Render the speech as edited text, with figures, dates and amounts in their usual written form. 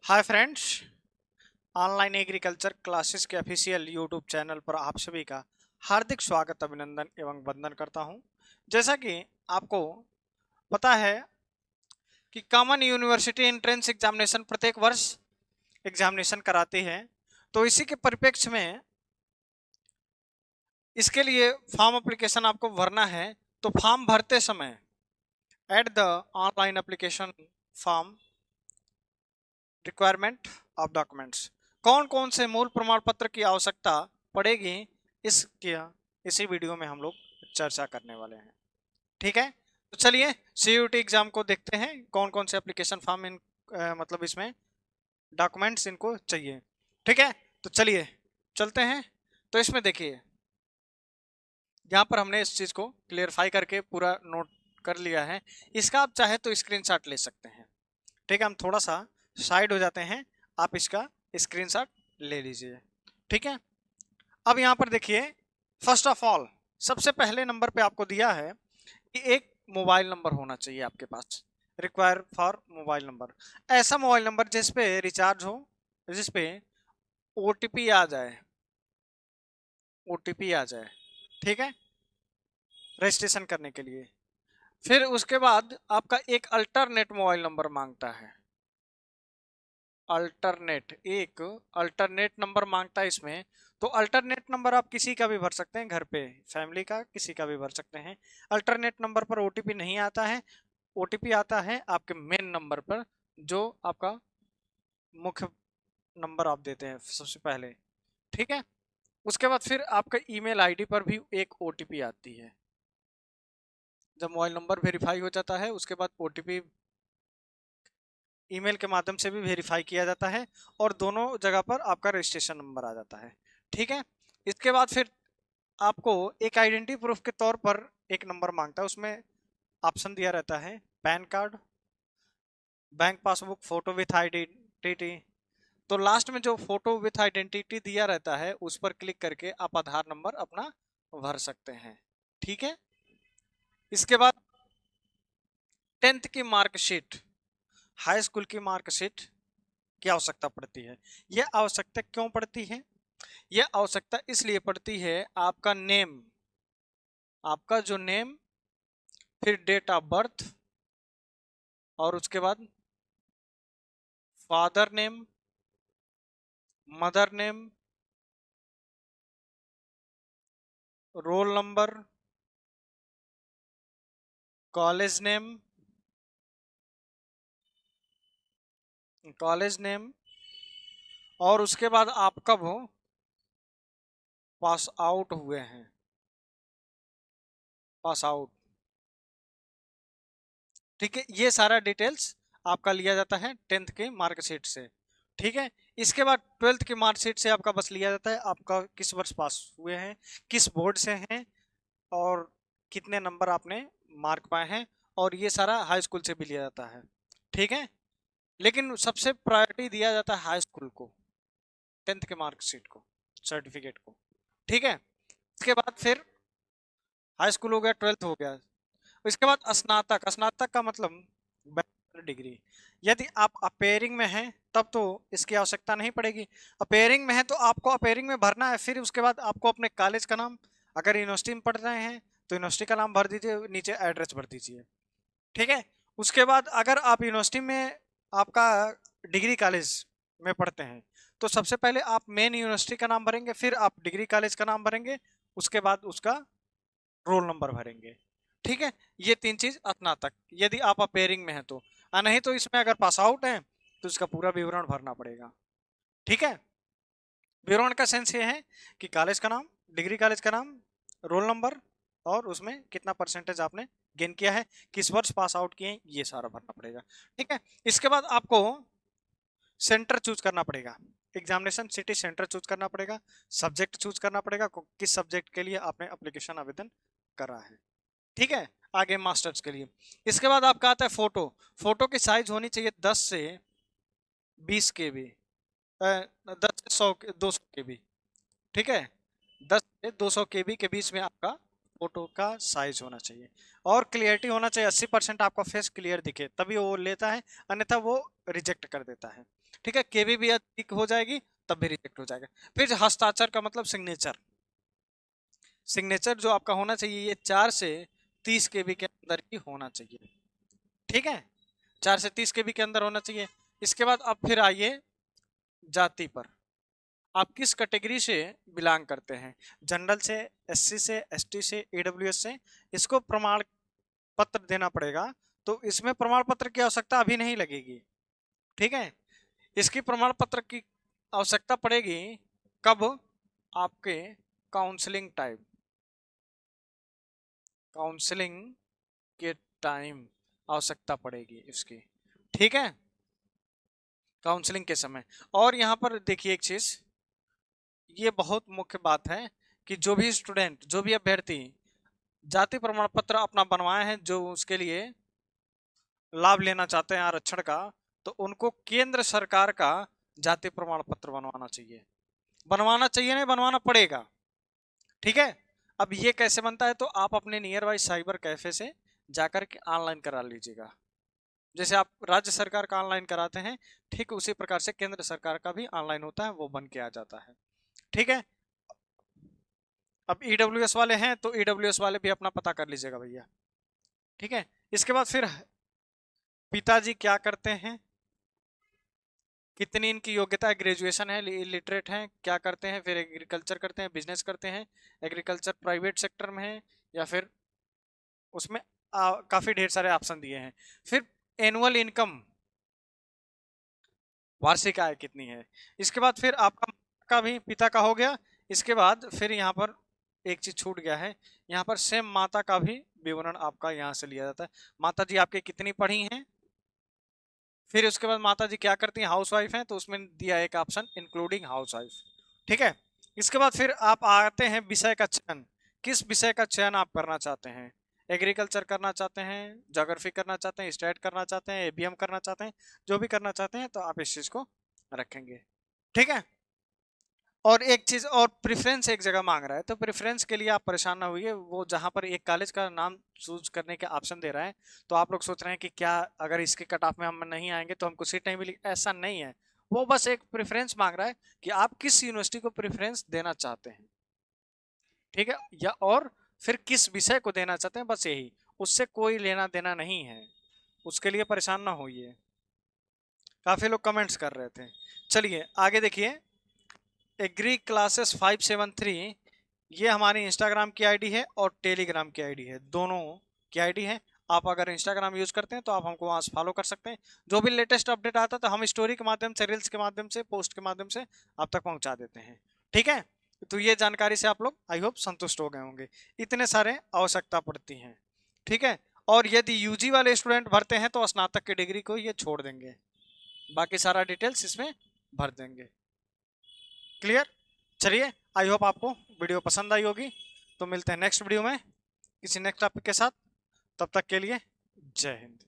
Hi friends, online agriculture classes के official YouTube channel पर आप सभी का हार्दिक स्वागत, अभिनंदन एवं वंदन करता हूं। जैसा कि आपको पता है कि कॉमन यूनिवर्सिटी एंट्रेंस एग्जामिनेशन प्रत्येक वर्ष एग्जामिनेशन कराती है, तो इसी के परिप्रेक्ष्य में इसके लिए फॉर्म एप्लीकेशन आपको भरना है। तो फॉर्म भरते समय at the online application form requirement of documents, कौन कौन से मूल प्रमाण पत्र की आवश्यकता पड़ेगी, इसकी इसी वीडियो में हम लोग चर्चा करने वाले हैं। ठीक है, तो चलिए सीयूटी एग्जाम को देखते हैं, कौन कौन से एप्लीकेशन फॉर्म मतलब इसमें डॉक्यूमेंट्स इनको चाहिए। ठीक है, तो चलिए चलते हैं। तो इसमें देखिए, यहाँ पर हमने इस चीज को क्लियरफाई करके पूरा नोट कर लिया है। इसका आप चाहे तो स्क्रीनशॉट ले सकते हैं। ठीक है, हम थोड़ा सा साइड हो जाते हैं, आप इसका स्क्रीनशॉट ले लीजिए। ठीक है, अब यहाँ पर देखिए, फर्स्ट ऑफ ऑल सबसे पहले नंबर पे आपको दिया है कि एक मोबाइल नंबर होना चाहिए आपके पास। रिक्वायर फॉर मोबाइल नंबर, ऐसा मोबाइल नंबर जिस पे रिचार्ज हो, जिस पे ओटीपी आ जाए, ओटीपी आ जाए। ठीक है, रजिस्ट्रेशन करने के लिए। फिर उसके बाद आपका एक अल्टरनेट मोबाइल नंबर मांगता है। एक अल्टरनेट नंबर मांगता है इसमें। तो अल्टरनेट नंबर आप किसी का भी भर सकते हैं, घर पे फैमिली का किसी का भी भर सकते हैं। अल्टरनेट नंबर पर ओटीपी नहीं आता है, ओटीपी आता है आपके मेन नंबर पर, जो आपका मुख्य नंबर आप देते हैं सबसे पहले। ठीक है, उसके बाद फिर आपका ईमेल आईडी पर भी एक ओटीपी आती है। जब मोबाइल नंबर वेरीफाई हो जाता है, उसके बाद ओटीपी ईमेल के माध्यम से भी वेरीफाई किया जाता है, और दोनों जगह पर आपका रजिस्ट्रेशन नंबर आ जाता है। ठीक है, इसके बाद फिर आपको एक आइडेंटिटी प्रूफ के तौर पर एक नंबर मांगता है। उसमें ऑप्शन दिया रहता है pan card, bank passbook, photo with identity. तो लास्ट में जो फोटो विथ आइडेंटिटी दिया रहता है, उस पर क्लिक करके आप आधार नंबर अपना भर सकते हैं। ठीक है, इसके बाद 10th की मार्कशीट, हाई स्कूल की मार्कशीट की आवश्यकता पड़ती है। यह आवश्यकता क्यों पड़ती है? यह आवश्यकता इसलिए पड़ती है, आपका नेम, आपका जो नेम, फिर डेट ऑफ बर्थ, और उसके बाद father name, mother name, roll number, college name, college name, और उसके बाद आप कब पास आउट हुए हैं, पास आउट। ठीक है, ये सारा डिटेल्स आपका लिया जाता है 10th के मार्कशीट से। ठीक है, इसके बाद 12th की मार्कशीट से आपका बस लिया जाता है आपका किस वर्ष पास हुए हैं, किस बोर्ड से हैं, और कितने नंबर आपने मार्क पाए हैं, और ये सारा हाई स्कूल से भी लिया जाता है। ठीक है, लेकिन सबसे प्रायोरिटी दिया जाता है हाई स्कूल को, 10th के मार्कशीट को, सर्टिफिकेट को। ठीक है, इसके बाद फिर हाई स्कूल हो गया, 12th हो गया। इसके बाद स्नातक, स्नातक का मतलब बैचलर डिग्री। यदि आप अपेयरिंग में हैं तब तो इसकी आवश्यकता नहीं पड़ेगी। अपेयरिंग में है तो आपको अपेयरिंग में भरना है। फिर उसके बाद आपको अपने कॉलेज का नाम, अगर यूनिवर्सिटी में पढ़ रहे हैं तो यूनिवर्सिटी का नाम भर दीजिए, नीचे एड्रेस भर दीजिए। ठीक है, उसके बाद अगर आप यूनिवर्सिटी में, आपका डिग्री कॉलेज में पढ़ते हैं, तो सबसे पहले आप मेन यूनिवर्सिटी का नाम भरेंगे, फिर आप डिग्री कॉलेज का नाम भरेंगे, उसके बाद उसका रोल नंबर भरेंगे। ठीक है, ये तीन चीज स्नातक, यदि आप अपेयरिंग में हैं तो। नहीं तो इसमें अगर पास आउट है तो इसका पूरा विवरण भरना पड़ेगा। ठीक है, विवरण का सेंस ये है कि कॉलेज का नाम, डिग्री कॉलेज का नाम, रोल नंबर, और उसमें कितना परसेंटेज आपने गेन किया है, किस वर्ष पास आउट किए, ये सारा भरना पड़ेगा। ठीक है, इसके बाद आपको सेंटर चूज करना पड़ेगा, एग्जामिनेशन सिटी सेंटर चूज करना पड़ेगा, सब्जेक्ट चूज करना पड़ेगा, किस सब्जेक्ट के लिए आपने एप्लीकेशन आवेदन करा है। ठीक है, आगे मास्टर्स के लिए। इसके बाद आपका आता है फोटो। फोटो की साइज होनी चाहिए 10 से 20 के बी, 10 से 100 200 के बी। ठीक है, 10 से 200 के बी के बीच में आपका फोटो का साइज होना चाहिए और क्लियरिटी होना चाहिए 80% आपका फेस क्लियर दिखे, तभी वो लेता है, अन्यथा वो रिजेक्ट कर देता है। ठीक है, केबी भी अधिक हो जाएगी तब भी रिजेक्ट हो जाएगा। फिर हस्ताक्षर का मतलब सिग्नेचर, सिग्नेचर जो आपका होना चाहिए ये 4 से 30 केबी के अंदर ही होना चाहिए। ठीक है, 4 से 30 केबी के अंदर होना चाहिए। इसके बाद अब फिर आइए जाति पर, आप किस कैटेगरी से बिलोंग करते हैं, जनरल से, एससी से, एसटी से, ईडब्ल्यूएस से, इसको प्रमाण पत्र देना पड़ेगा। तो इसमें प्रमाण पत्र की आवश्यकता अभी नहीं लगेगी। ठीक है, इसकी प्रमाण पत्र की आवश्यकता पड़ेगी कब, आपके काउंसलिंग टाइम, काउंसलिंग के टाइम आवश्यकता पड़ेगी इसकी। ठीक है, काउंसलिंग के समय। और यहाँ पर देखिए एक चीज, ये बहुत मुख्य बात है कि जो भी स्टूडेंट, जो भी अभ्यर्थी जाति प्रमाण पत्र अपना बनवाए हैं, जो उसके लिए लाभ लेना चाहते हैं आरक्षण का, तो उनको केंद्र सरकार का जाति प्रमाण पत्र बनवाना चाहिए। बनवाना चाहिए नहीं, बनवाना पड़ेगा। ठीक है, अब ये कैसे बनता है, तो आप अपने नियर बाई साइबर कैफे से जाकर के ऑनलाइन करा लीजिएगा। जैसे आप राज्य सरकार का ऑनलाइन कराते हैं, ठीक उसी प्रकार से केंद्र सरकार का भी ऑनलाइन होता है, वो बन के आ जाता है। ठीक है, अब ईडब्ल्यूएस वाले हैं तो ईडब्ल्यूएस वाले भी अपना पता कर लीजिएगा भैया। ठीक है, इसके बाद फिर पिताजी क्या करते हैं, कितनी इनकी योग्यता है, ग्रेजुएशन है, लिटरेट हैं, क्या करते हैं, फिर एग्रीकल्चर करते हैं, बिजनेस करते हैं, एग्रीकल्चर प्राइवेट सेक्टर में है या फिर उसमें काफी ढेर सारे ऑप्शन दिए हैं। फिर एनुअल इनकम, वार्षिक आय कितनी है। इसके बाद फिर आपका का भी पिता का हो गया। इसके बाद फिर यहाँ पर एक चीज छूट गया है, यहाँ पर सेम माता का भी विवरण आपका यहाँ से लिया जाता है, माता जी आपके कितनी पढ़ी हैं। फिर उसके बाद माता जी क्या करती हैं, हाउस वाइफ हैं, तो उसमें दिया एक ऑप्शन इंक्लूडिंग हाउस वाइफ। ठीक है, इसके बाद फिर आप आते हैं विषय का चयन, किस विषय का चयन आप करना चाहते हैं, एग्रीकल्चर करना चाहते हैं, ज्योग्राफी करना चाहते हैं, स्टेट करना चाहते हैं, एबीएम करना चाहते हैं, जो भी करना चाहते हैं तो आप इस चीज को रखेंगे। ठीक है, और एक चीज और, प्रेफरेंस एक जगह मांग रहा है, तो प्रेफरेंस के लिए आप परेशान ना होइए, वो जहां पर एक कॉलेज का नाम चूज करने के ऑप्शन दे रहा है, तो आप लोग सोच रहे हैं कि क्या अगर इसके कट ऑफ में हम नहीं आएंगे तो हमको सीट नहीं मिली, ऐसा नहीं है। वो बस एक प्रेफरेंस मांग रहा है कि आप किस यूनिवर्सिटी को प्रेफरेंस देना चाहते हैं। ठीक है, या और फिर किस विषय को देना चाहते हैं, बस यही, उससे कोई लेना देना नहीं है, उसके लिए परेशान ना होइए। काफी लोग कमेंट्स कर रहे थे। चलिए आगे देखिए, एग्री क्लासेस 573, ये हमारी इंस्टाग्राम की आईडी है और टेलीग्राम की आईडी है, दोनों की आईडी है। आप अगर इंस्टाग्राम यूज करते हैं तो आप हमको वहां से फॉलो कर सकते हैं, जो भी लेटेस्ट अपडेट आता है तो हम स्टोरी के माध्यम से, रील्स के माध्यम से, पोस्ट के माध्यम से आप तक पहुंचा देते हैं। ठीक है, तो ये जानकारी से आप लोग आई होप संतुष्ट हो गए होंगे, इतने सारे आवश्यकता पड़ती हैं। ठीक है, और यदि यूजी वाले स्टूडेंट भरते हैं तो स्नातक की डिग्री को ये छोड़ देंगे, बाकी सारा डिटेल्स इसमें भर देंगे। क्लियर, चलिए आई होप आपको वीडियो पसंद आई होगी, तो मिलते हैं नेक्स्ट वीडियो में किसी नेक्स्ट टॉपिक के साथ, तब तक के लिए जय हिंद।